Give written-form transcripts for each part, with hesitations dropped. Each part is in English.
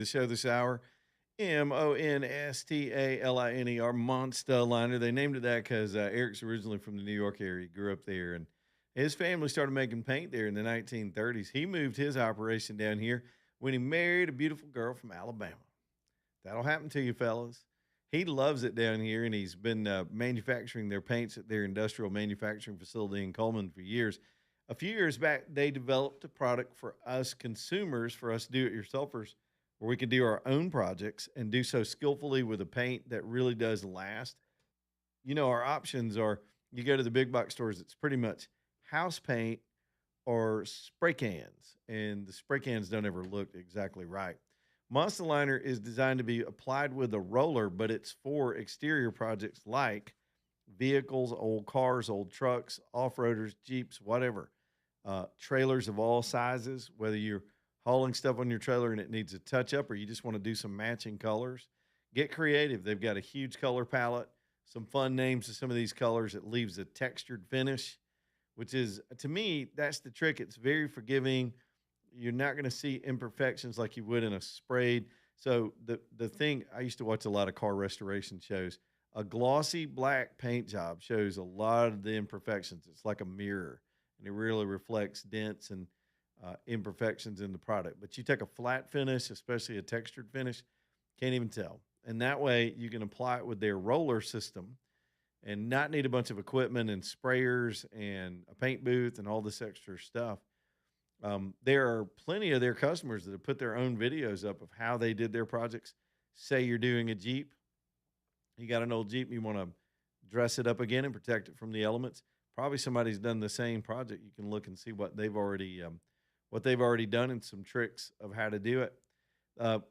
The show this hour, Monstalainer, Monster Liner. They named it that because Eric's originally from the New York area. He grew up there, and his family started making paint there in the 1930s. He moved his operation down here when he married a beautiful girl from Alabama. That'll happen to you, fellas. He loves it down here, and he's been manufacturing their paints at their industrial manufacturing facility in Coleman for years. A few years back, they developed a product for us consumers, for us do-it-yourselfers, where we can do our own projects and do so skillfully with a paint that really does last. Our options are you go to the big box stores, it's pretty much house paint or spray cans, and the spray cans don't ever look exactly right. Monster Liner is designed to be applied with a roller, but it's for exterior projects like vehicles, old cars, old trucks, off roaders, Jeeps, whatever. Trailers of all sizes, whether you're hauling stuff on your trailer and it needs a touch up or you just want to do some matching colors, get creative. They've got a huge color palette, some fun names to some of these colors. It leaves a textured finish, which is, to me, that's the trick. It's very forgiving. You're not going to see imperfections like you would in a sprayed. So the thing, I used to watch a lot of car restoration shows. A glossy black paint job shows a lot of the imperfections. It's like a mirror, and it really reflects dents and imperfections in the product. But you take a flat finish, especially a textured finish, can't even tell. And that way you can apply it with their roller system and not need a bunch of equipment and sprayers and a paint booth and all this extra stuff. There are plenty of their customers that have put their own videos up of how they did their projects. Say you're doing a Jeep, you got an old Jeep, you want to dress it up again and protect it from the elements. Probably somebody's done the same project. You can look and see what they've already done and some tricks of how to do it.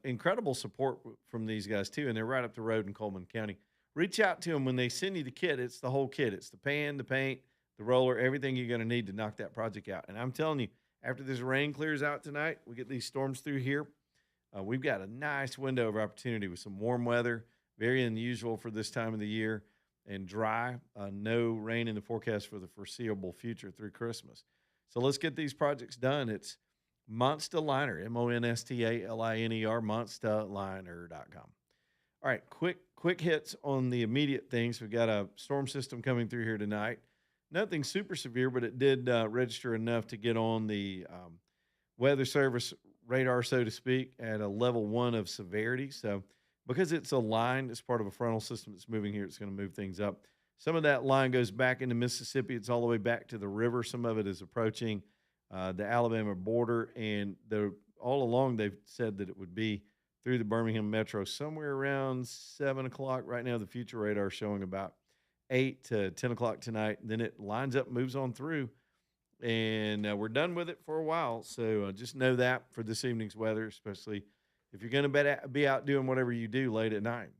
Incredible support from these guys too, and they're right up the road in Coleman County. Reach out to them when they send you the kit. It's the whole kit. It's the pan, the paint, the roller, everything you're going to need to knock that project out. And I'm telling you, after this rain clears out tonight, we get these storms through here. We've got a nice window of opportunity with some warm weather, very unusual for this time of the year, and dry. No rain in the forecast for the foreseeable future through Christmas. So let's get these projects done. It's Monster Liner, Monstalainer, MonsterLiner.com. All right, quick hits on the immediate things. We've got a storm system coming through here tonight. Nothing super severe, but it did register enough to get on the Weather Service radar, so to speak, at a level 1 of severity. So because it's a line, it's part of a frontal system that's moving here, it's going to move things up. Some of that line goes back into Mississippi. It's all the way back to the river. Some of it is approaching the Alabama border. And all along, they've said that it would be through the Birmingham metro somewhere around 7 o'clock. Right now, the future radar is showing about 8 to 10 o'clock tonight. Then it lines up, moves on through, and we're done with it for a while. So just know that for this evening's weather, especially if you're going to be out doing whatever you do late at night.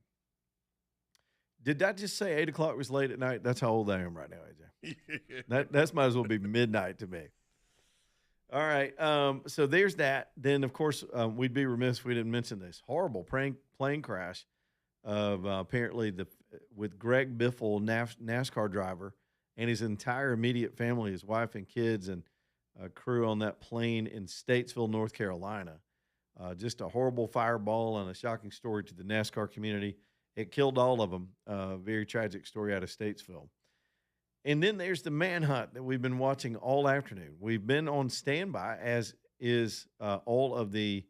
Did I just say 8 o'clock was late at night? That's how old I am right now, AJ. That's might as well be midnight to me. All right. So there's that. Then, of course, we'd be remiss if we didn't mention this horrible plane crash of apparently with Greg Biffle, NASCAR driver, and his entire immediate family, his wife and kids, and crew on that plane in Statesville, North Carolina. Just a horrible fireball and a shocking story to the NASCAR community. It killed all of them. Very tragic story out of Statesville. And then there's the manhunt that we've been watching all afternoon. We've been on standby, as is all of the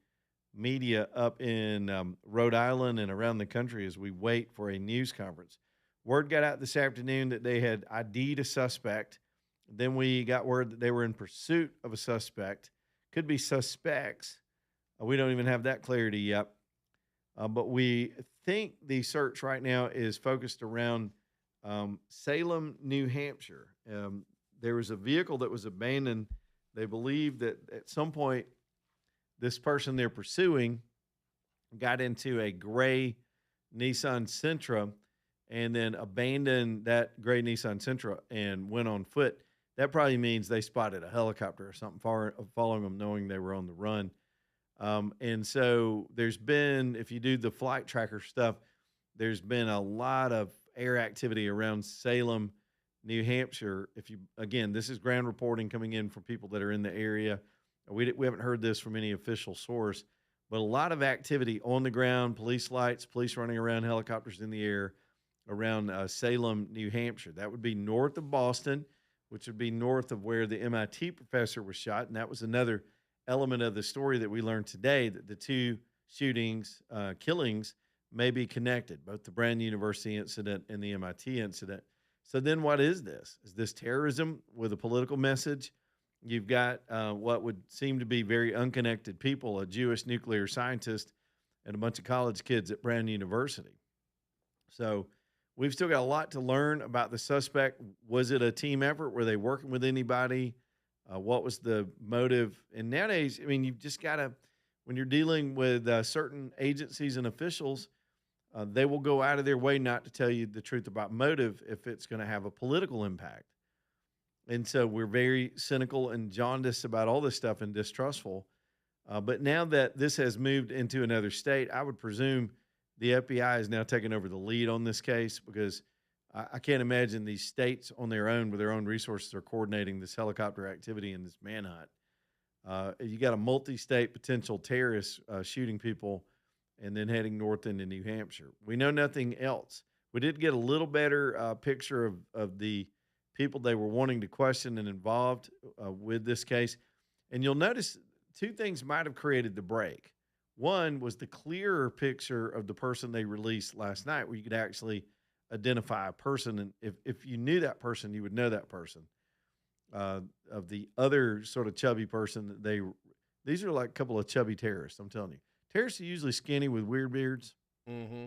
media up in Rhode Island and around the country as we wait for a news conference. Word got out this afternoon that they had ID'd a suspect. Then we got word that they were in pursuit of a suspect. Could be suspects. We don't even have that clarity yet. But we think the search right now is focused around Salem, New Hampshire. There was a vehicle that was abandoned. They believe that at some point this person they're pursuing got into a gray Nissan Sentra and then abandoned that gray Nissan Sentra and went on foot. That probably means they spotted a helicopter or something following them, knowing they were on the run. And so there's been, if you do the flight tracker stuff, there's been a lot of air activity around Salem, New Hampshire. Again, this is ground reporting coming in from people that are in the area. We haven't heard this from any official source, but a lot of activity on the ground, police lights, police running around, helicopters in the air around Salem, New Hampshire. That would be north of Boston, which would be north of where the MIT professor was shot. And that was another element of the story that we learned today, that the two shootings, killings may be connected, both the Brown University incident and the MIT incident. So then what is this? Is this terrorism with a political message? You've got what would seem to be very unconnected people, a Jewish nuclear scientist and a bunch of college kids at Brown University. So we've still got a lot to learn about the suspect. Was it a team effort? Were they working with anybody? What was the motive? And nowadays, I mean, you've just got to, when you're dealing with certain agencies and officials, they will go out of their way not to tell you the truth about motive if it's going to have a political impact. And so we're very cynical and jaundiced about all this stuff and distrustful. But now that this has moved into another state, I would presume the FBI is now taking over the lead on this case, because I can't imagine these states on their own with their own resources are coordinating this helicopter activity and this manhunt. You got a multi-state potential terrorist shooting people and then heading north into New Hampshire. We know nothing else. We did get a little better picture of the people they were wanting to question and involved with this case. And you'll notice two things might have created the break. One was the clearer picture of the person they released last night, where you could actually identify a person. And if you knew that person, you would know that person. Of the other sort of chubby person that these are like a couple of chubby terrorists, I'm telling you. Terrorists are usually skinny with weird beards. Mm-hmm.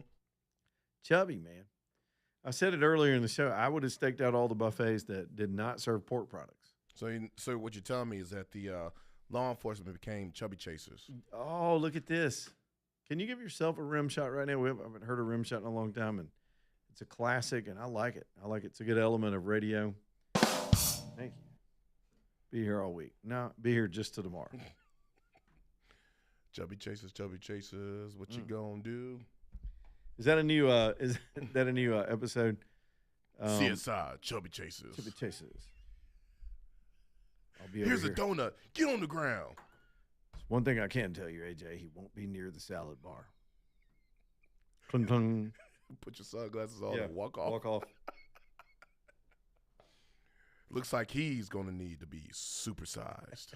Chubby, man. I said it earlier in the show. I would have staked out all the buffets that did not serve pork products. So what you're telling me is that the law enforcement became chubby chasers. Oh, look at this. Can you give yourself a rim shot right now? We haven't heard a rim shot in a long time, and it's a classic, and I like it. I like it. It's a good element of radio. Thank you. Be here all week. No, be here just till tomorrow. Chubby chasers, what you gonna do? Is that a new episode? CSI, Chubby Chasers. Chubby Chasers. I'll be Here's over a donut. Get on the ground. One thing I can tell you, AJ, he won't be near the salad bar. Clung, clung. Put your sunglasses on and walk off. Walk off. Looks like he's going to need to be supersized.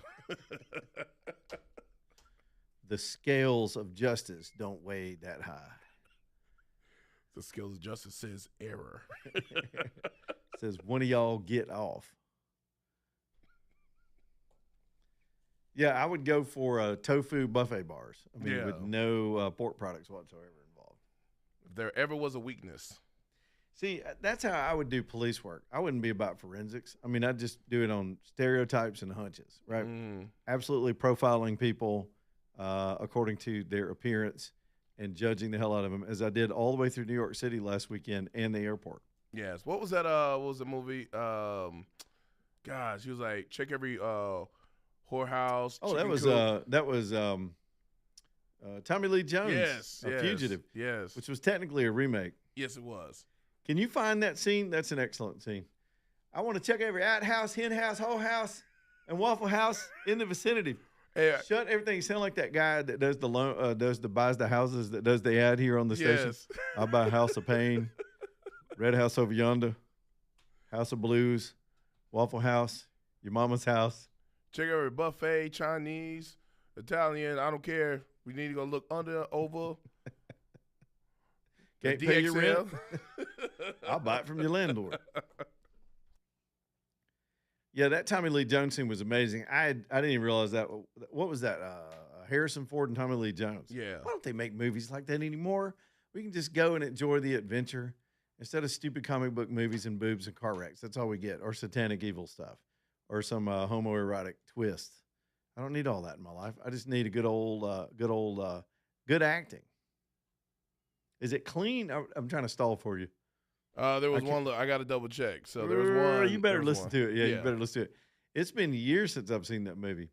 The scales of justice don't weigh that high. The scales of justice says error. Says, one of y'all get off. Yeah, I would go for tofu buffet bars. I mean, with no pork products whatsoever involved. If there ever was a weakness. See, that's how I would do police work. I wouldn't be about forensics. I mean, I'd just do it on stereotypes and hunches, right? Absolutely profiling people according to their appearance and judging the hell out of them, as I did all the way through New York City last weekend and the airport. Yes. What was that? What was the movie? Gosh, he was like, check every whorehouse. Oh, that was Tommy Lee Jones. Yes, Fugitive. Yes. Which was technically a remake. Yes, it was. Can you find that scene? That's an excellent scene. I want to check every outhouse, hen house, whole house, and Waffle House in the vicinity. Hey, shut everything. You sound like that guy that does the loan, buys the houses, that does the ad here on the station. I'll buy a House of Pain, Red House over yonder, House of Blues, Waffle House, your mama's house. Check every buffet, Chinese, Italian. I don't care. We need to go look under, over. Can't pay your rent? I'll buy it from your landlord. Yeah, that Tommy Lee Jones scene was amazing. I didn't even realize that. What was that? Harrison Ford and Tommy Lee Jones. Yeah. Why don't they make movies like that anymore? We can just go and enjoy the adventure instead of stupid comic book movies and boobs and car wrecks. That's all we get, or satanic evil stuff, or some homoerotic twist. I don't need all that in my life. I just need a good acting. Is it clean? I'm trying to stall for you. There was one. I got to double check. So there was one. You better listen to it. Yeah, you better listen to it. It's been years since I've seen that movie.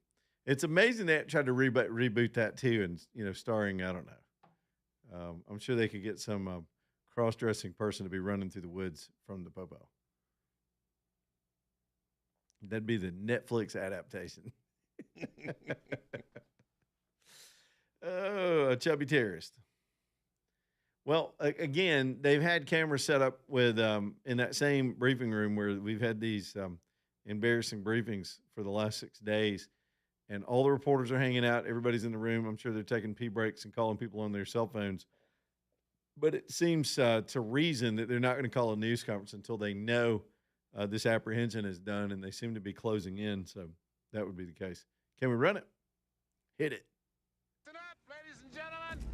It's amazing they tried to reboot that too, and starring, I don't know. I'm sure they could get some cross-dressing person to be running through the woods from the popo. That'd be the Netflix adaptation. Oh, a chubby terrorist. Well, again, they've had cameras set up with in that same briefing room where we've had these embarrassing briefings for the last 6 days, and all the reporters are hanging out. Everybody's in the room. I'm sure they're taking pee breaks and calling people on their cell phones. But it seems to reason that they're not going to call a news conference until they know this apprehension is done, and they seem to be closing in. So that would be the case. Can we run it? Hit it. Listen up, ladies and gentlemen.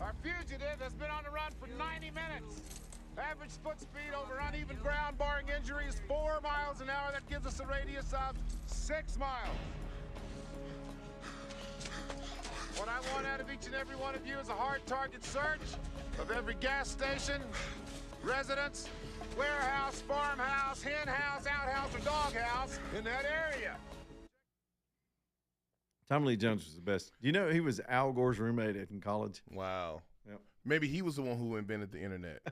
Our fugitive has been on the run for 90 minutes. Average foot speed over uneven ground, barring injuries, 4 miles an hour. That gives us a radius of 6 miles. What I want out of each and every one of you is a hard target search of every gas station, residence, warehouse, farmhouse, hen house, outhouse, or doghouse in that area. Tommy Lee Jones was the best. Do you know he was Al Gore's roommate in college? Wow. Yep. Maybe he was the one who invented the internet.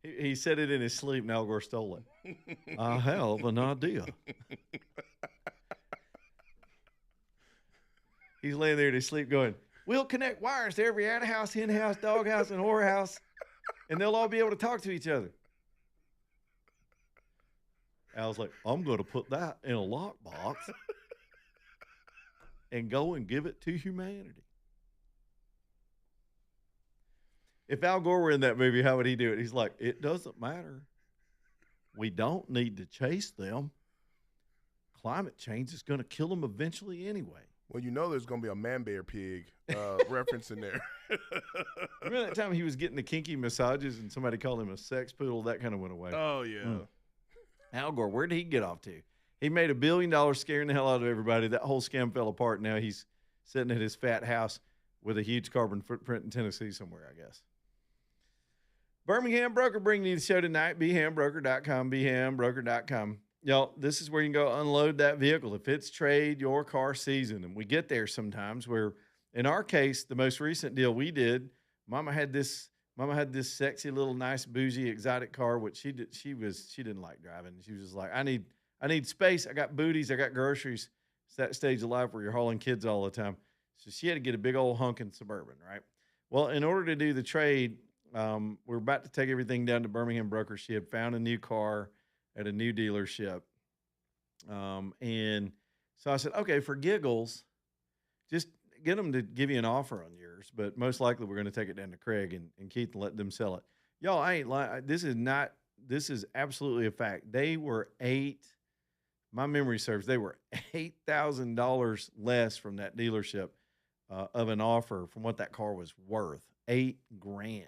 He said it in his sleep, and Al Gore stole it. I have an idea. He's laying there in his sleep going, we'll connect wires to every outhouse, hen house, dog house, and whorehouse, and they'll all be able to talk to each other. Al's like, I'm going to put that in a lockbox and go and give it to humanity. If Al Gore were in that movie, how would he do it? He's like, it doesn't matter. We don't need to chase them. Climate change is going to kill them eventually anyway. Well, you know there's going to be a man-bear pig reference in there. Remember that time he was getting the kinky massages and somebody called him a sex poodle? That kind of went away. Oh, yeah. Al Gore, where did he get off to? He made $1 billion scaring the hell out of everybody. That whole scam fell apart. Now he's sitting at his fat house with a huge carbon footprint in Tennessee somewhere, I guess. Birmingham Broker bringing you the show tonight. BeHamBroker.com, BeHamBroker.com. Y'all, this is where you can go unload that vehicle. If it's trade your car season, and we get there sometimes where, in our case, the most recent deal we did, Mama had this sexy little nice bougie exotic car, which she didn't like driving. She was just like, I need space. I got booties. I got groceries. It's that stage of life where you're hauling kids all the time. So she had to get a big old hunkin' Suburban, right? Well, in order to do the trade, we're about to take everything down to Birmingham Broker. She had found a new car at a new dealership. And so I said, okay, for giggles, just get them to give you an offer on yours. But most likely we're going to take it down to Craig and Keith and let them sell it. Y'all, I ain't lying. This is absolutely a fact. They were my memory serves, they were $8,000 less from that dealership of an offer from what that car was worth. $8,000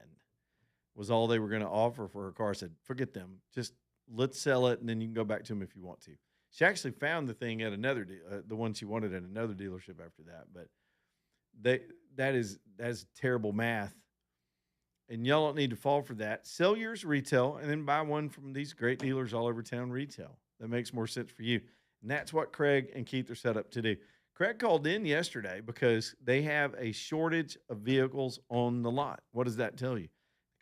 was all they were going to offer for her car. I said, forget them. Just let's sell it, and then you can go back to them if you want to. She actually found the thing at another, the one she wanted at another dealership after that. But that's terrible math, and y'all don't need to fall for that. Sell yours retail, and then buy one from these great dealers all over town retail. That makes more sense for you, and that's what Craig and Keith are set up to do. Craig called in yesterday because they have a shortage of vehicles on the lot. What does that tell you?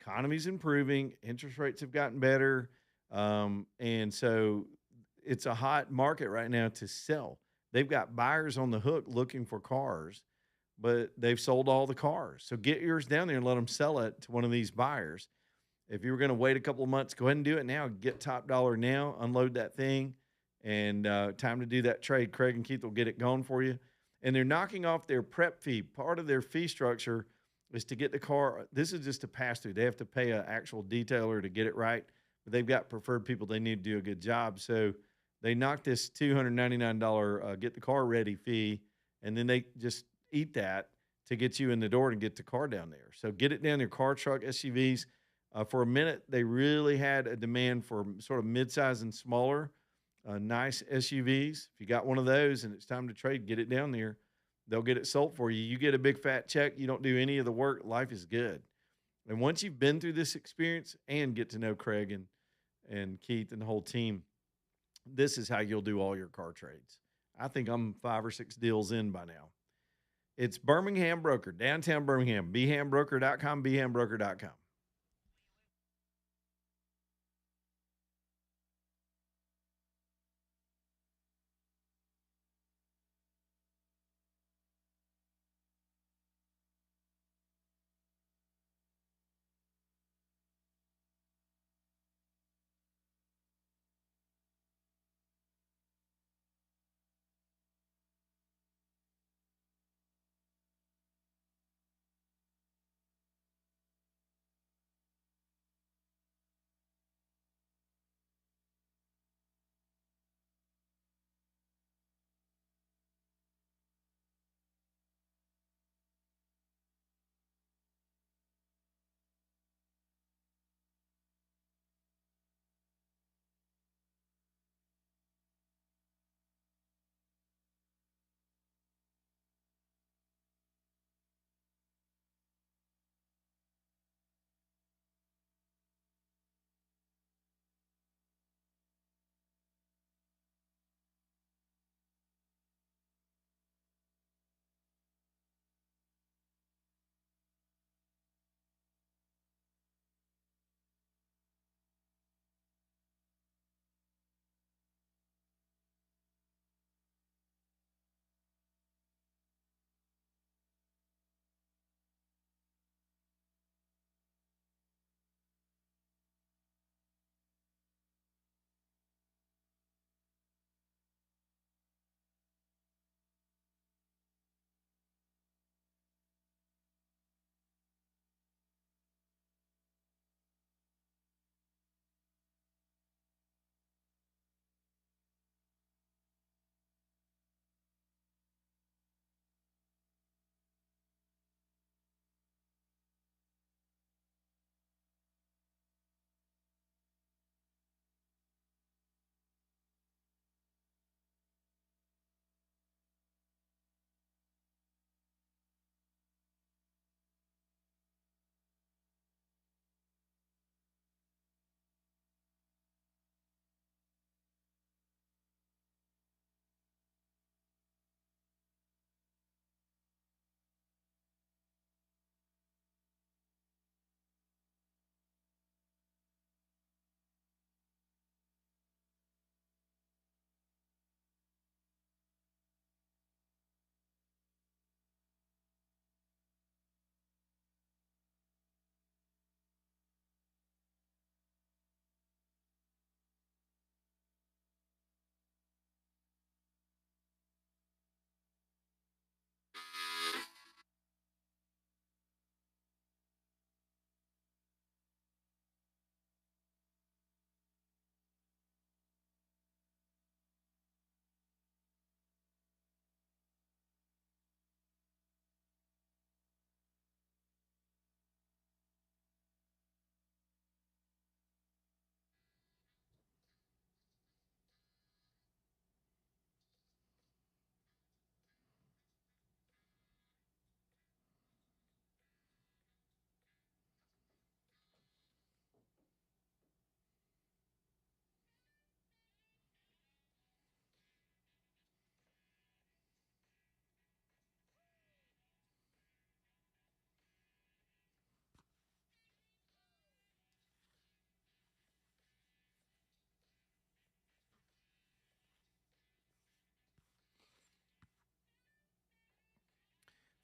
Economy's improving, interest rates have gotten better, and so it's a hot market right now to sell. They've got buyers on the hook looking for cars, but they've sold all the cars. So get yours down there and let them sell it to one of these buyers. If you were going to wait a couple of months, go ahead and do it now. Get top dollar now, unload that thing, and time to do that trade. Craig and Keith will get it going for you. And they're knocking off their prep fee. Part of their fee structure is to get the car. This is just a pass-through. They have to pay an actual detailer to get it right, but they've got preferred people. They need to do a good job. So they knocked this $299 get the car ready fee, and then they just eat that to get you in the door and get the car down there. So get it down there, car, truck, SUVs. For a minute, they really had a demand for sort of midsize and smaller, nice SUVs. If you got one of those and it's time to trade, get it down there. They'll get it sold for you. You get a big fat check. You don't do any of the work. Life is good. And once you've been through this experience and get to know Craig and Keith and the whole team, this is how you'll do all your car trades. I think I'm 5 or 6 deals in by now. It's Birmingham Broker, downtown Birmingham, BeHamBroker.com, BeHamBroker.com.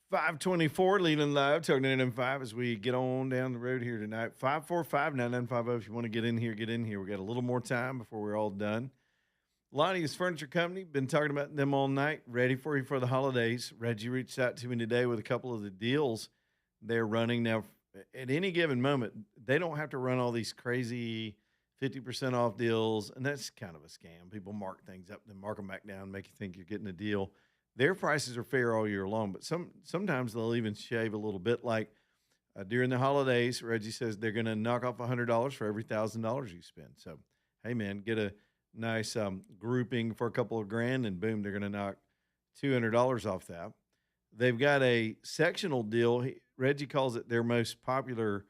524 Leland Live, talking to NM5 as we get on down the road here tonight. 545-9950. If you want to get in here, get in here. We got a little more time before we're all done. Lonnie's Furniture Company, been talking about them all night, ready for you for the holidays. Reggie reached out to me today with a couple of the deals they're running. Now, at any given moment, they don't have to run all these crazy 50% off deals, and that's kind of a scam. People mark things up, then mark them back down, make you think you're getting a deal. Their prices are fair all year long, but sometimes they'll even shave a little bit. Like during the holidays, Reggie says they're going to knock off $100 for every $1,000 you spend. So, hey, man, get a nice grouping for a couple of grand, and boom, they're going to knock $200 off that. They've got a sectional deal. Reggie calls it their most popular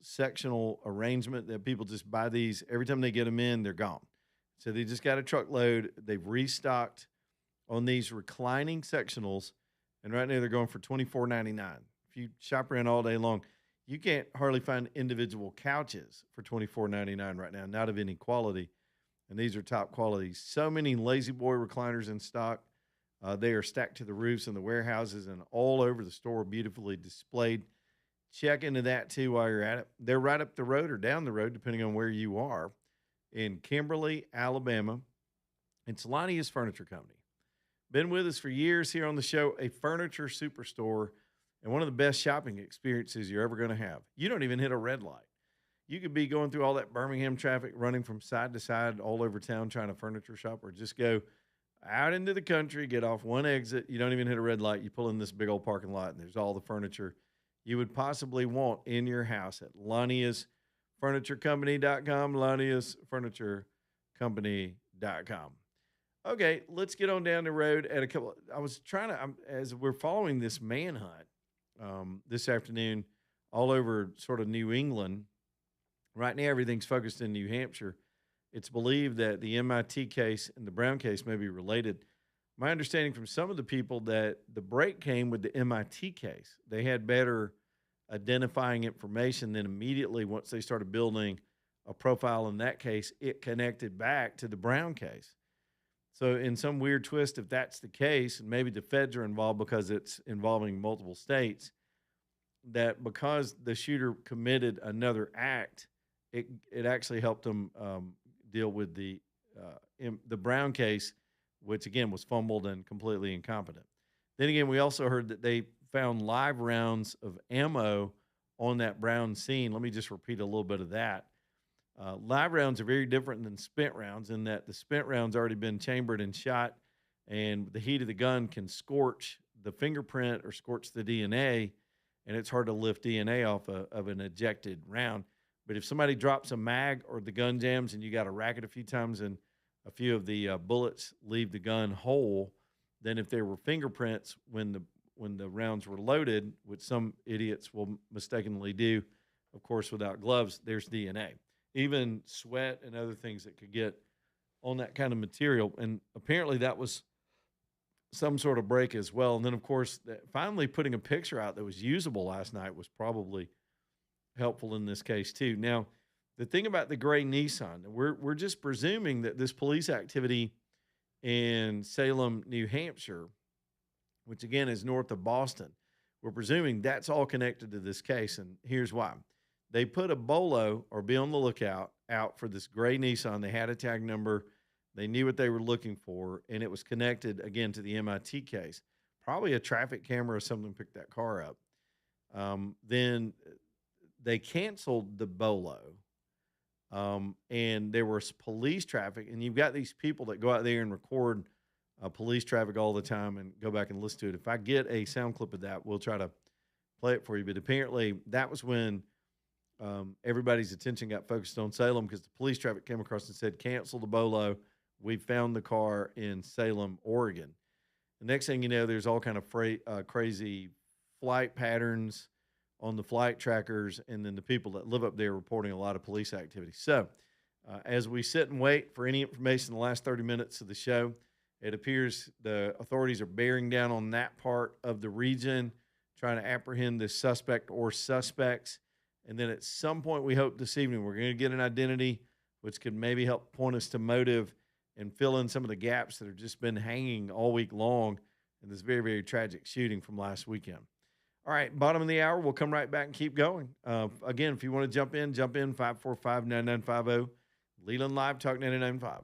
sectional arrangement, that people just buy these. Every time they get them in, they're gone. So they just got a truckload. They've restocked on these reclining sectionals, and right now they're going for $24.99. If you shop around all day long, you can't hardly find individual couches for $24.99 right now, not of any quality, and these are top quality. So many Lazy Boy recliners in stock. They are stacked to the roofs in the warehouses and all over the store, beautifully displayed. Check into that, too, while you're at it. They're right up the road or down the road, depending on where you are, in Kimberly, Alabama. It's Lonnie's Furniture Company. Been with us for years here on the show, a furniture superstore, and one of the best shopping experiences you're ever going to have. You don't even hit a red light. You could be going through all that Birmingham traffic, running from side to side all over town trying to furniture shop, or just go out into the country, get off one exit. You don't even hit a red light. You pull in this big old parking lot, and there's all the furniture you would possibly want in your house at LaniusFurnitureCompany.com, LaniusFurnitureCompany.com. Okay, let's get on down the road at a couple. I was trying to, as we're following this manhunt this afternoon all over sort of New England. Right now, everything's focused in New Hampshire. It's believed that the MIT case and the Brown case may be related. My understanding from some of the people that the break came with the MIT case. They had better identifying information, then immediately once they started building a profile in that case, it connected back to the Brown case. So in some weird twist, if that's the case, and maybe the feds are involved because it's involving multiple states, that because the shooter committed another act, it actually helped them deal with the Brown case, which again was fumbled and completely incompetent. Then again, we also heard that they found live rounds of ammo on that Brown scene. Let me just repeat a little bit of that. Live rounds are very different than spent rounds in that the spent rounds already been chambered and shot, and the heat of the gun can scorch the fingerprint or scorch the DNA, and it's hard to lift DNA off of an ejected round. But if somebody drops a mag or the gun jams and you got to rack it a few times and a few of the bullets leave the gun whole, then if there were fingerprints when the rounds were loaded, which some idiots will mistakenly do, of course, without gloves, there's DNA. Even sweat and other things that could get on that kind of material. And apparently that was some sort of break as well. And then, of course, finally putting a picture out that was usable last night was probably helpful in this case too. Now, the thing about the gray Nissan, we're just presuming that this police activity in Salem, New Hampshire, which again is north of Boston, we're presuming that's all connected to this case. And here's why. They put a bolo, or be on the lookout, out for this gray Nissan. They had a tag number. They knew what they were looking for, and it was connected, again, to the MIT case. Probably a traffic camera or something picked that car up. Then they canceled the bolo, and there was police traffic. And you've got these people that go out there and record police traffic all the time and go back and listen to it. If I get a sound clip of that, we'll try to play it for you. But apparently that was when everybody's attention got focused on Salem, because the police traffic came across and said, cancel the bolo. We found the car in Salem, Oregon. The next thing you know, there's all kind of crazy flight patterns on the flight trackers, and then the people that live up there reporting a lot of police activity. So as we sit and wait for any information in the last 30 minutes of the show, it appears the authorities are bearing down on that part of the region, trying to apprehend the suspect or suspects. And then at some point, we hope this evening, we're going to get an identity, which could maybe help point us to motive and fill in some of the gaps that have just been hanging all week long in this very, very tragic shooting from last weekend. All right, bottom of the hour. We'll come right back and keep going. Again, if you want to jump in 545-9950. Leland Live Talk 99.5.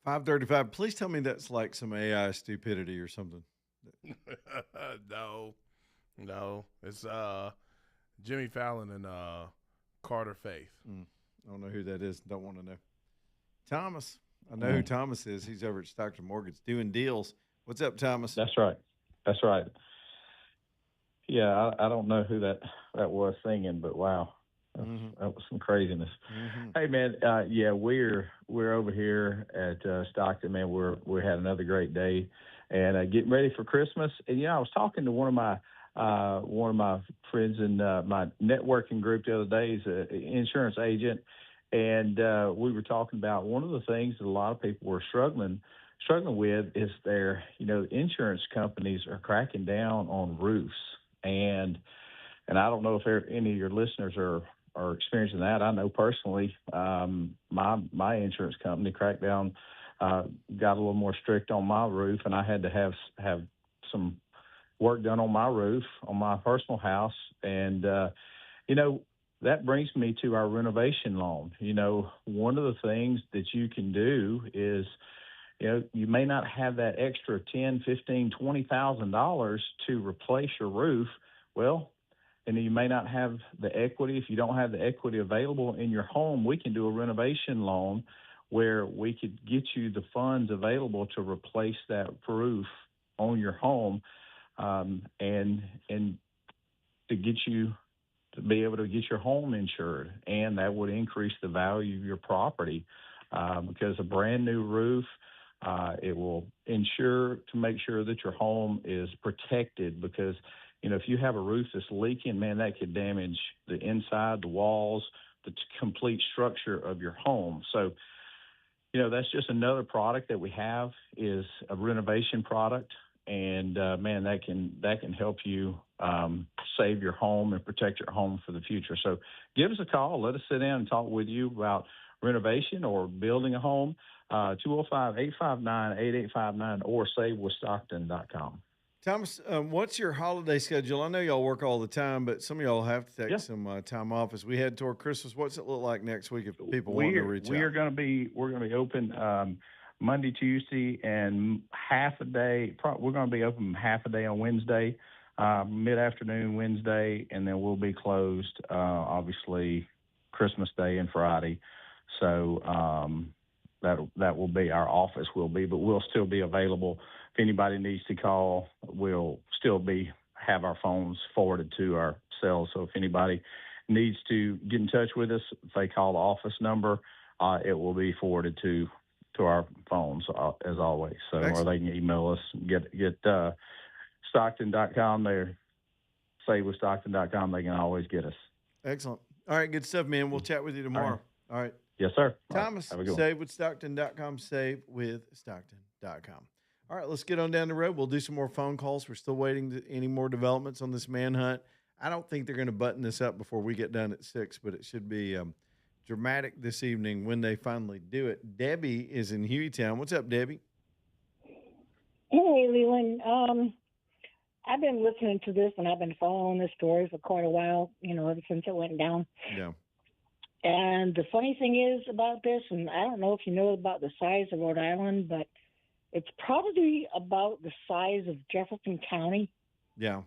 535. Please tell me that's like some AI stupidity or something. No. It's Jimmy Fallon and Carter Faith. I don't know who that is. Don't want to know. Thomas. I know who Thomas is. He's over at Stockton Mortgage doing deals. What's up, Thomas? That's right. Yeah, I don't know who that was singing, but wow, that was some craziness. Hey man, yeah, we're over here at Stockton. Man, we had another great day, and getting ready for Christmas. And I was talking to one of my friends in my networking group the other day. He's an insurance agent, and we were talking about one of the things that a lot of people were struggling with is insurance companies are cracking down on roofs. And I don't know if any of your listeners are experiencing that. I know personally, my insurance company cracked down, got a little more strict on my roof, and I had to have some work done on my roof on my personal house. And that brings me to our renovation loan. One of the things that you can do is, you may not have that extra $10,000, $15,000, $20,000 to replace your roof. Well, and you may not have the equity. If you don't have the equity available in your home, we can do a renovation loan where we could get you the funds available to replace that roof on your home, and to get you to be able to get your home insured, and that would increase the value of your property, because a brand new roof, it will ensure to make sure that your home is protected, because, if you have a roof that's leaking, man, that could damage the inside, the walls, the complete structure of your home. So, that's just another product that we have, is a renovation product. And, man, that can help you save your home and protect your home for the future. So give us a call. Let us sit down and talk with you about renovation or building a home. 205-859-8859 or savewithstockton.com. Thomas, what's your holiday schedule? I know y'all work all the time, but some of y'all have to take some time off as we head toward Christmas. What's it look like next week if people want to reach out? We're going to be open Monday, Tuesday, and half a day. We're going to be open half a day on Wednesday, mid-afternoon Wednesday, and then we'll be closed, obviously, Christmas Day and Friday. So that will be our office will be, but we'll still be available. If anybody needs to call, we'll still have our phones forwarded to our cells. So if anybody needs to get in touch with us, if they call the office number, it will be forwarded to our phones as always. So, or they can email us, get Stockton.com there, savewithstockton.com. They can always get us. Excellent. All right. Good stuff, man. We'll chat with you tomorrow. All right. Yes, sir. Thomas, savewithstockton.com, savewithstockton.com. All right, let's get on down the road. We'll do some more phone calls. We're still waiting to any more developments on this manhunt. I don't think they're going to button this up before we get done at 6, but it should be dramatic this evening when they finally do it. Debbie is in Hueytown. What's up, Debbie? Hey, Leland. I've been listening to this, and I've been following this story for quite a while, ever since it went down. Yeah. And the funny thing is about this, and I don't know if you know about the size of Rhode Island, but it's probably about the size of Jefferson County. Yeah.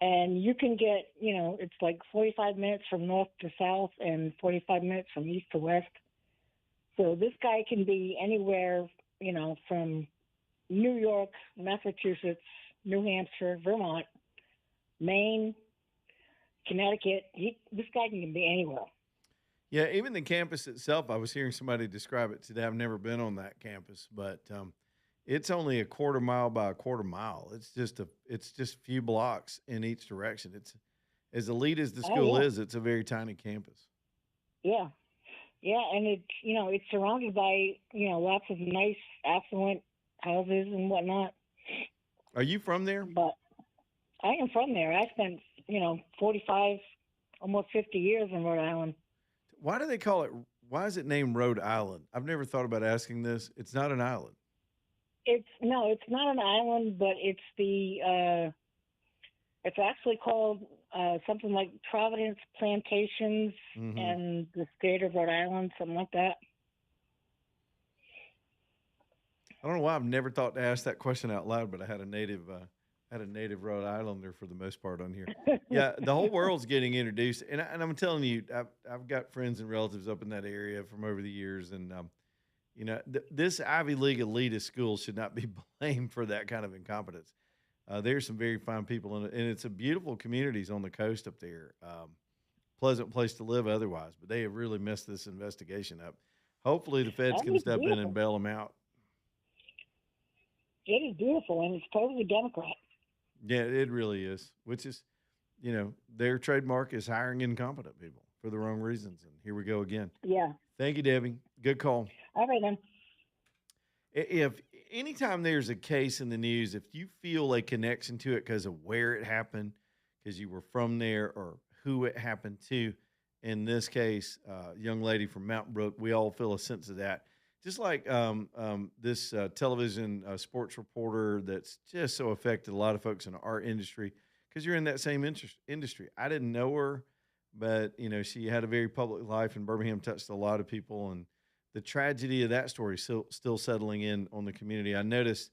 And you can get, it's like 45 minutes from north to south and 45 minutes from east to west. So this guy can be anywhere, from New York, Massachusetts, New Hampshire, Vermont, Maine, Connecticut. This guy can be anywhere. Yeah, even the campus itself, I was hearing somebody describe it today. I've never been on that campus, but it's only a quarter mile by a quarter mile. It's just a few blocks in each direction. It's as elite as the school is. It's a very tiny campus. Yeah, and it's surrounded by lots of nice, affluent houses and whatnot. Are you from there? But I am from there. I spent 45, almost 50 years in Rhode Island. Why do they call it? Why is it named Rhode Island? I've never thought about asking this. It's not an island. It's not an island, but it's it's actually called something like Providence Plantations and the state of Rhode Island, something like that. I don't know why I've never thought to ask that question out loud, but I had a native Rhode Islander for the most part on here. Yeah, the whole world's getting introduced, and I'm telling you, I've got friends and relatives up in that area from over the years, and this Ivy League elitist school should not be blamed for that kind of incompetence. There's some very fine people in it, and it's a beautiful communities on the coast up there. Pleasant place to live otherwise, but they have really messed this investigation up. Hopefully, the feds That can is step in beautiful. and bail them out. It is beautiful, and it's totally Democrat. Yeah, it really is. Which is, their trademark is hiring incompetent people for the wrong reasons. And here we go again. Yeah. Thank you, Debbie. Good call. All right, then. If anytime there's a case in the news, if you feel a connection to it because of where it happened, because you were from there, or who it happened to, in this case, young lady from Mountain Brook, we all feel a sense of that. Just like this television sports reporter that's just so affected a lot of folks in our industry, because you're in that same industry. I didn't know her, but she had a very public life in Birmingham, touched a lot of people, and the tragedy of that story still settling in on the community. I noticed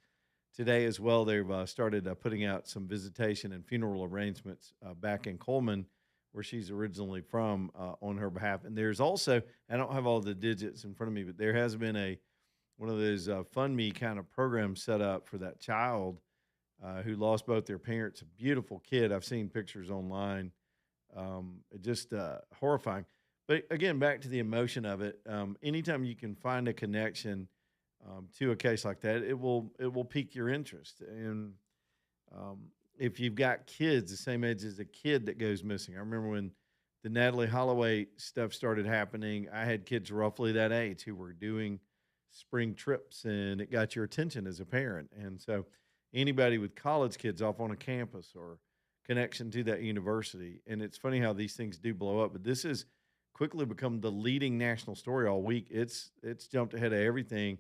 today as well they've started putting out some visitation and funeral arrangements back in Coleman, where she's originally from, on her behalf. And there's also, I don't have all the digits in front of me, but there has been one of those Fund Me kind of programs set up for that child who lost both their parents. A beautiful kid. I've seen pictures online. Just horrifying. But again, back to the emotion of it. Anytime you can find a connection to a case like that, it will pique your interest. And if you've got kids the same age as a kid that goes missing, I remember when the Natalie Holloway stuff started happening, I had kids roughly that age who were doing spring trips, and it got your attention as a parent. And so anybody with college kids off on a campus or connection to that university, and it's funny how these things do blow up, but this has quickly become the leading national story all week. It's jumped ahead of everything.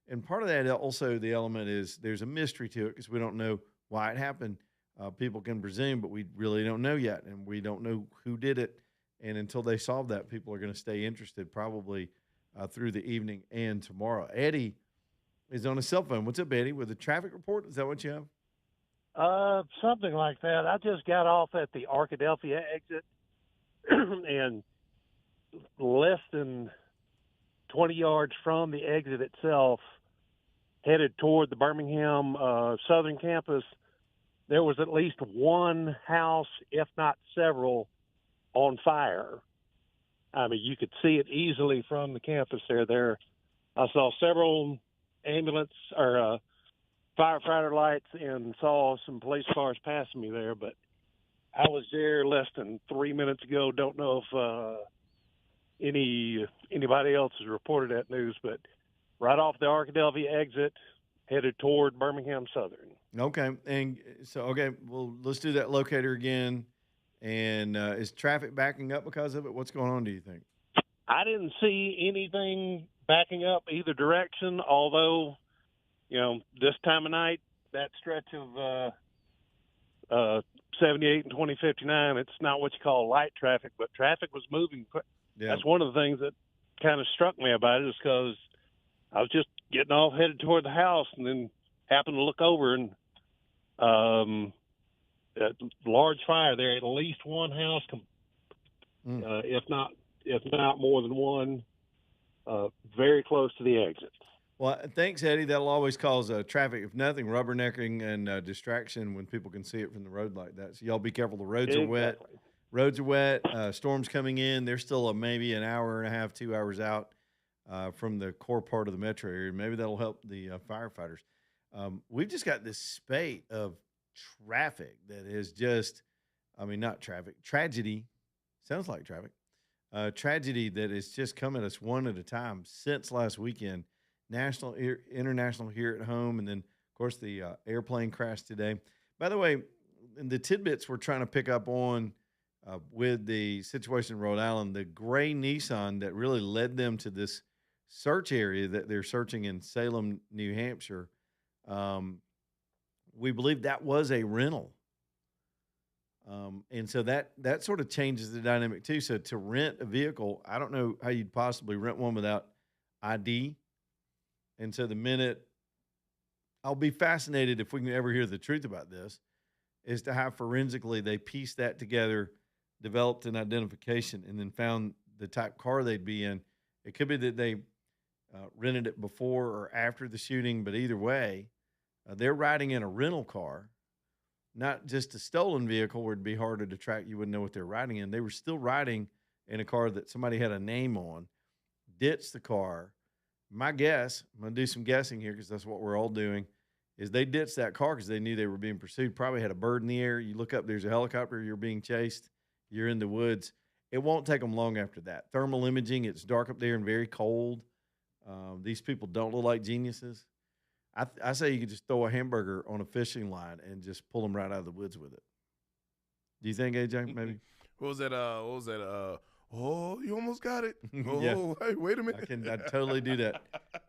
And part of that also, the element is there's a mystery to it because we don't know why it happened. People can presume, but we really don't know yet, and we don't know who did it. And until they solve that, people are going to stay interested probably through the evening and tomorrow. Eddie is on a cell phone. What's up, Eddie? With a traffic report? Is that what you have? Something like that. I just got off at the Arkadelphia exit, and less than 20 yards from the exit itself, headed toward the Birmingham Southern campus, there was at least one house, if not several, on fire. I mean, you could see it easily from the campus there. I saw several ambulance or firefighter lights and saw some police cars passing me there, but I was there less than 3 minutes ago. Don't know if anybody else has reported that news, but right off the Arkadelphia exit, headed toward Birmingham Southern. Okay. And so, well, let's do that locator again. And is traffic backing up because of it? What's going on, do you think? I didn't see anything backing up either direction, although, this time of night, that stretch of 78 and 2059, it's not what you call light traffic, but traffic was moving quick. Yeah. That's one of the things that kind of struck me about it, is because I was just getting off, headed toward the house, and then happened to look over, and a large fire there. At least one house, if not more than one, very close to the exit. Well, thanks, Eddie. That'll always cause traffic, if nothing, rubbernecking and distraction when people can see it from the road like that. So y'all be careful. The roads are wet. Roads are wet. Storms coming in. They're still maybe an hour and a half, 2 hours out from the core part of the metro area. Maybe that'll help the firefighters. We've just got this spate of traffic that is just, not traffic, tragedy. Sounds like traffic. Tragedy that is just coming at us one at a time since last weekend. National, international here at home, and then, of course, the airplane crash today. By the way, in the tidbits we're trying to pick up on with the situation in Rhode Island, the gray Nissan that really led them to this search area that they're searching in Salem, New Hampshire, we believe that was a rental. And so that sort of changes the dynamic too. So to rent a vehicle, I don't know how you'd possibly rent one without ID. And so the minute I'll be fascinated if we can ever hear the truth about this, is to how forensically they pieced that together, developed an identification, and then found the type car they'd be in. It could be that they rented it before or after the shooting, but either way, they're riding in a rental car, not just a stolen vehicle where it'd be harder to track. You wouldn't know what they're riding in. They were still riding in a car that somebody had a name on, ditched the car. My guess, I'm going to do some guessing here because that's what we're all doing, is they ditched that car because they knew they were being pursued. Probably had a bird in the air. You look up, there's a helicopter, you're being chased, you're in the woods. It won't take them long after that. Thermal imaging, it's dark up there and very cold. These people don't look like geniuses. I say you could just throw a hamburger on a fishing line and just pull them right out of the woods with it. Do you think, AJ, maybe? What was that? Oh, you almost got it. Oh, Yeah. hey, wait a minute. I'd totally do that.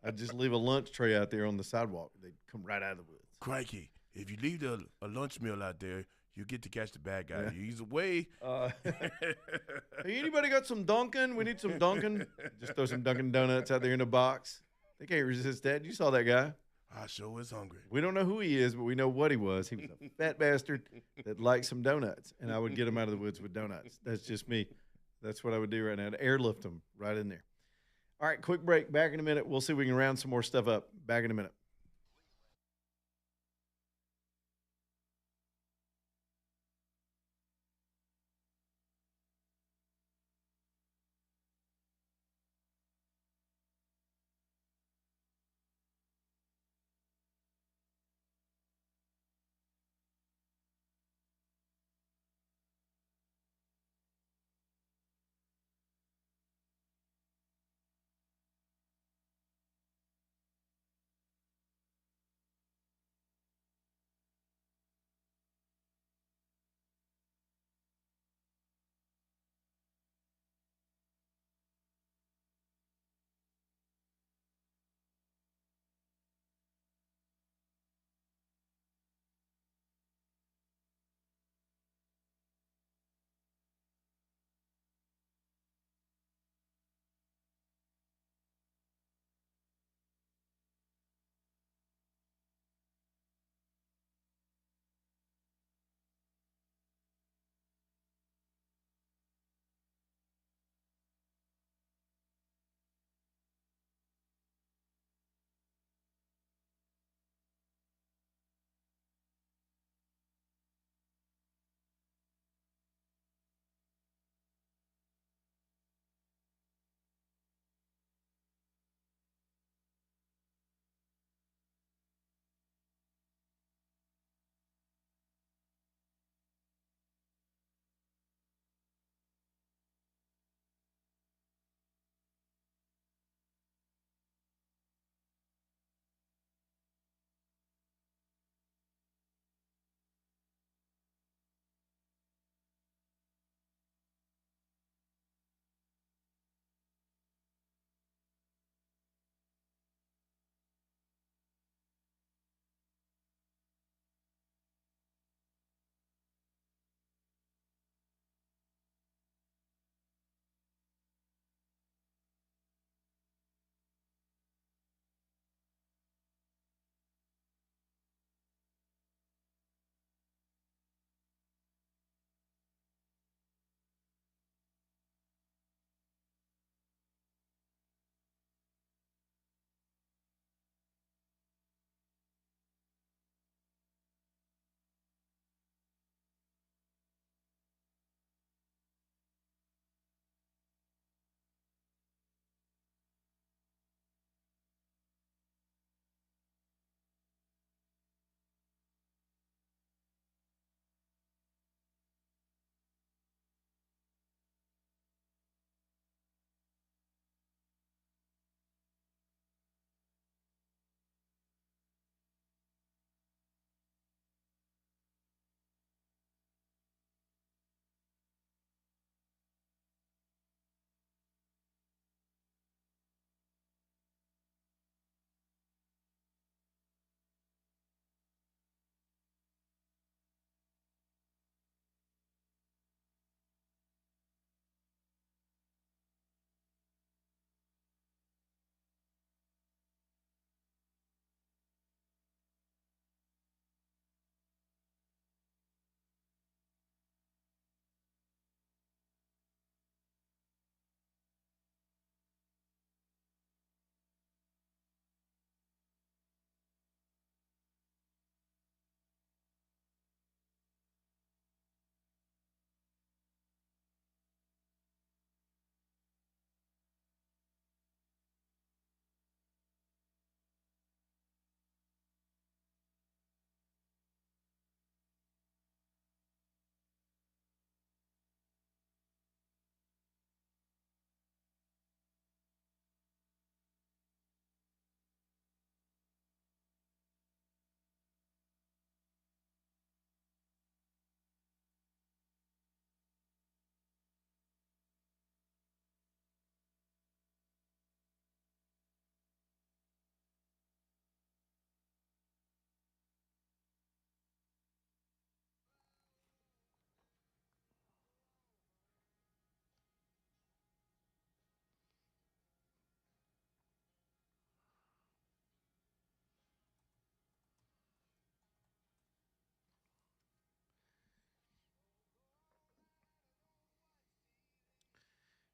I'd just leave a lunch tray out there on the sidewalk. They'd come right out of the woods. Crikey, if you leave a lunch meal out there, you get to catch the bad guy. He's away. Hey, anybody got some Dunkin'? We need some Dunkin'. Just throw some Dunkin' Donuts out there in a box. They can't resist that. You saw that guy. I sure is hungry. We don't know who he is, but we know what he was. He was a fat bastard that liked some donuts, and I would get him out of the woods with donuts. That's just me. That's what I would do right now, to airlift him right in there. All right, quick break. Back in a minute. We'll see if we can round some more stuff up. Back in a minute.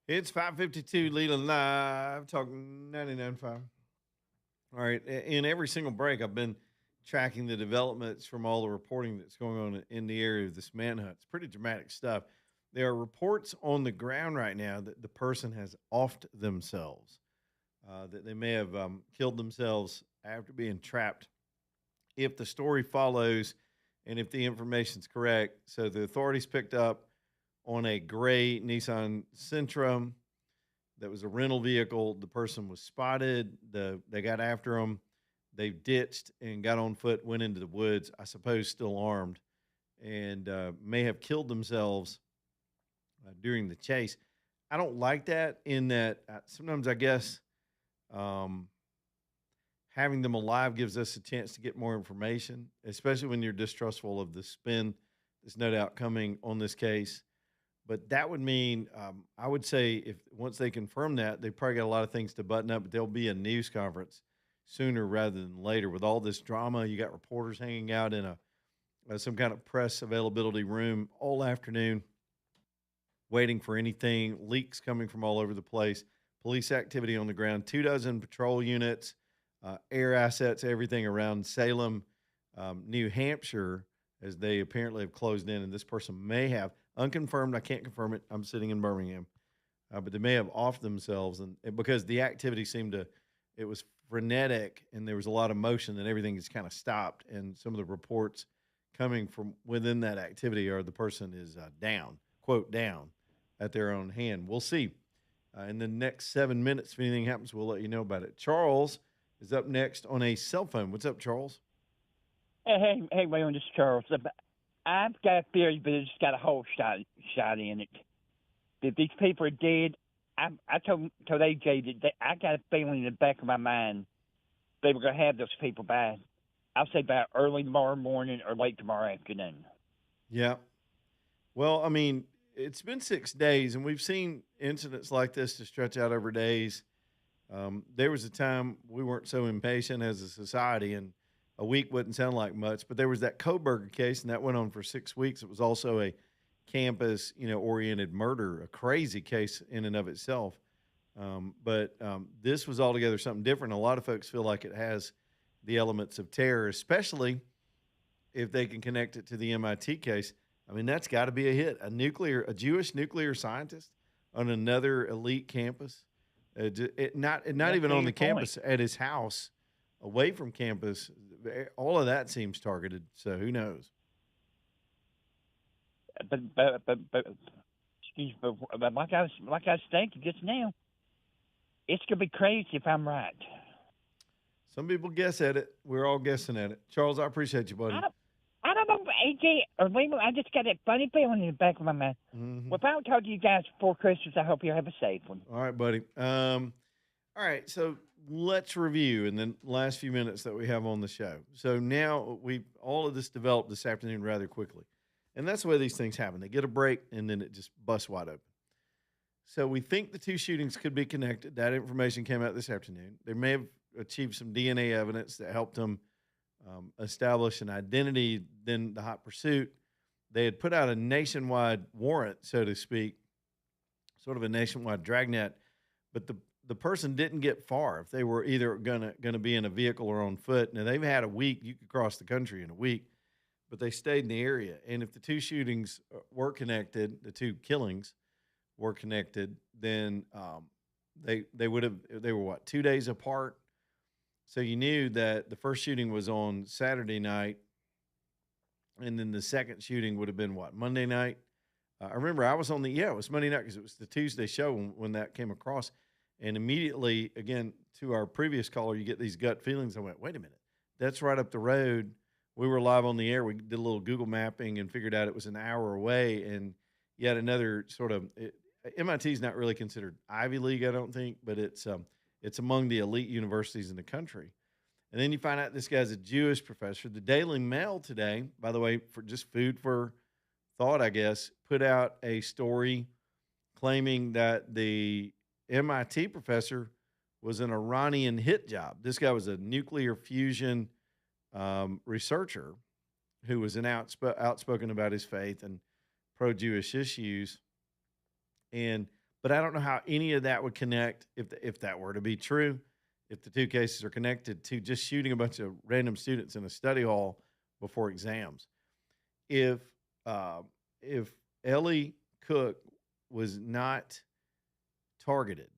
It's 5:52, Leland Live, talking 99.5. All right. In every single break, I've been tracking the developments from all the reporting that's going on in the area of this manhunt. It's pretty dramatic stuff. There are reports on the ground right now that the person has offed themselves, that they may have killed themselves after being trapped. If the story follows and if the information's correct, so the authorities picked up on a gray Nissan Sentra that was a rental vehicle. The person was spotted. They got after him. They ditched and got on foot, went into the woods, I suppose still armed, and may have killed themselves during the chase. I don't like that in that sometimes I guess having them alive gives us a chance to get more information, especially when you're distrustful of the spin that's no doubt coming on this case. But that would mean, I would say, if once they confirm that, they probably got a lot of things to button up. But there'll be a news conference sooner rather than later. With all this drama, you got reporters hanging out in some kind of press availability room all afternoon, waiting for anything. Leaks coming from all over the place. Police activity on the ground. 24 patrol units, air assets, everything around Salem, New Hampshire, as they apparently have closed in, and this person may have. Unconfirmed, I can't confirm it. I'm sitting in Birmingham. But they may have offed themselves, and because the activity it was frenetic, and there was a lot of motion, and everything just kind of stopped. And some of the reports coming from within that activity are the person is down, quote, down at their own hand. We'll see. In the next 7 minutes, if anything happens, we'll let you know about it. Charles is up next on a cell phone. What's up, Charles? Hey, William, this is Charles. I've got a theory, but it's got a hole shot in it. If these people are dead, I told AJ that I got a feeling in the back of my mind they were going to have those people by, I'll say by early tomorrow morning or late tomorrow afternoon. Yeah. Well, I mean, it's been 6 days, and we've seen incidents like this to stretch out over days. There was a time we weren't so impatient as a society, and a week wouldn't sound like much, but there was that Koberger case, and that went on for 6 weeks. It was also a campus, oriented murder, a crazy case in and of itself. But this was altogether something different. A lot of folks feel like it has the elements of terror, especially if they can connect it to the MIT case. I mean, that's got to be a hit. A Jewish nuclear scientist on another elite campus, not even on the campus, at his house, away from campus. All of that seems targeted. So who knows? But excuse me, but like I was thinking just now, it's gonna be crazy if I'm right. Some people guess at it. We're all guessing at it. Charles, I appreciate you, buddy. I don't know, AJ or William. I just got that funny feeling in the back of my mind. Mm-hmm. Well, if I don't talk to you guys before Christmas, I hope you have a safe one. All right, buddy. All right, so let's review in the last few minutes that we have on the show. So now all of this developed this afternoon rather quickly. And that's the way these things happen. They get a break, and then it just busts wide open. So we think the two shootings could be connected. That information came out this afternoon. They may have achieved some DNA evidence that helped them establish an identity. Then the hot pursuit, they had put out a nationwide warrant, so to speak, sort of a nationwide dragnet. But the person didn't get far if they were either gonna be in a vehicle or on foot. Now, they've had a week. You could cross the country in a week. But they stayed in the area. And if the two shootings were connected, the two killings were connected, then they were 2 days apart. So you knew that the first shooting was on Saturday night, and then the second shooting would have been Monday night. I remember I was it was Monday night because it was the Tuesday show when that came across. And immediately, again, to our previous caller, you get these gut feelings. I went, wait a minute, that's right up the road. We were live on the air. We did a little Google mapping and figured out it was an hour away. And yet another MIT is not really considered Ivy League, I don't think, but it's among the elite universities in the country. And then you find out this guy's a Jewish professor. The Daily Mail today, by the way, for just food for thought, I guess, put out a story claiming that the MIT professor was an Iranian hit job. This guy was a nuclear fusion researcher who was outspoken about his faith and pro-Jewish issues. And But I don't know how any of that would connect if that were to be true, if the two cases are connected to just shooting a bunch of random students in a study hall before exams. If Ellie Cook was not targeted,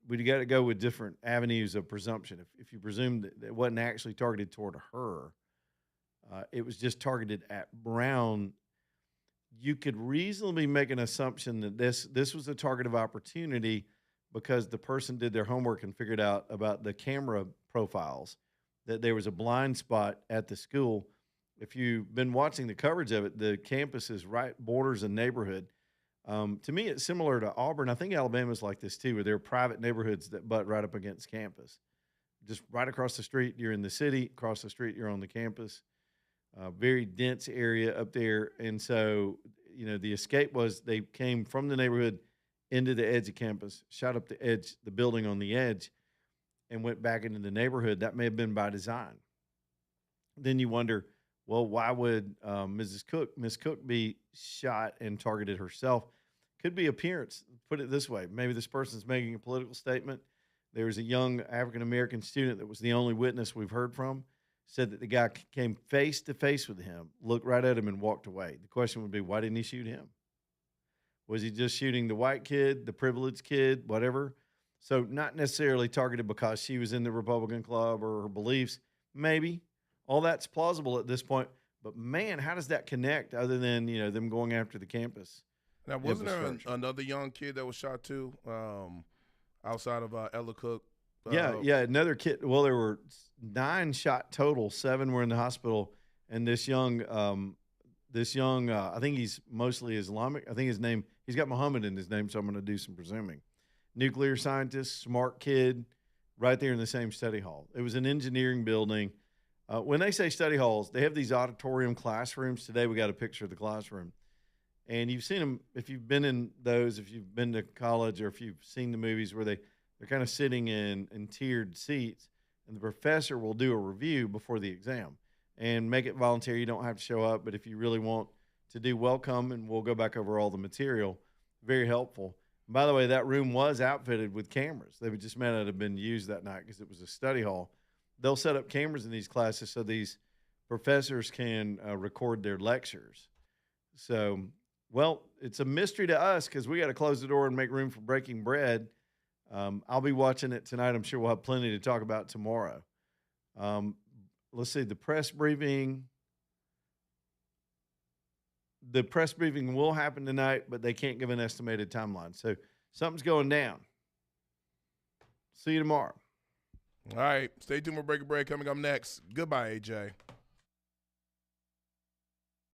we got to go with different avenues of presumption. If you presume that it wasn't actually targeted toward her, it was just targeted at Brown, you could reasonably make an assumption that this was a target of opportunity because the person did their homework and figured out about the camera profiles, that there was a blind spot at the school. If you've been watching the coverage of it, the campus is right borders a neighborhood. To me, it's similar to Auburn. I think Alabama's like this too, where there are private neighborhoods that butt right up against campus. Just right across the street, you're in the city. Across the street, you're on the campus. Very dense area up there. And so, the escape was they came from the neighborhood into the edge of campus, shot up the building on the edge, and went back into the neighborhood. That may have been by design. Then you wonder, well, why would Miss Cook be shot and targeted herself? Could be appearance. Put it this way. Maybe this person's making a political statement. There was a young African-American student that was the only witness we've heard from, said that the guy came face to face with him, looked right at him, and walked away. The question would be, why didn't he shoot him? Was he just shooting the white kid, the privileged kid, whatever? So not necessarily targeted because she was in the Republican club or her beliefs. Maybe. All that's plausible at this point. But, man, how does that connect other than, them going after the campus? Now, wasn't there another young kid that was shot too outside of Ella Cook? Yeah, another kid. Well, there were 9 shot total. 7 were in the hospital. And this young, I think he's mostly Islamic. I think he's got Muhammad in his name, so I'm going to do some presuming. Nuclear scientist, smart kid, right there in the same study hall. It was an engineering building. When they say study halls, they have these auditorium classrooms. Today we got a picture of the classroom. And you've seen them, if you've been in those, if you've been to college or if you've seen the movies where they're kind of sitting in tiered seats, and the professor will do a review before the exam and make it voluntary. You don't have to show up, but if you really want to do welcome, and we'll go back over all the material, very helpful. And by the way, that room was outfitted with cameras. They just may not have been used that night because it was a study hall. They'll set up cameras in these classes so these professors can record their lectures. So, well, it's a mystery to us because we got to close the door and make room for breaking bread. I'll be watching it tonight. I'm sure we'll have plenty to talk about tomorrow. Let's see, the press briefing. The press briefing will happen tonight, but they can't give an estimated timeline. So something's going down. See you tomorrow. All right. Stay tuned for Breaking Bread coming up next. Goodbye, AJ.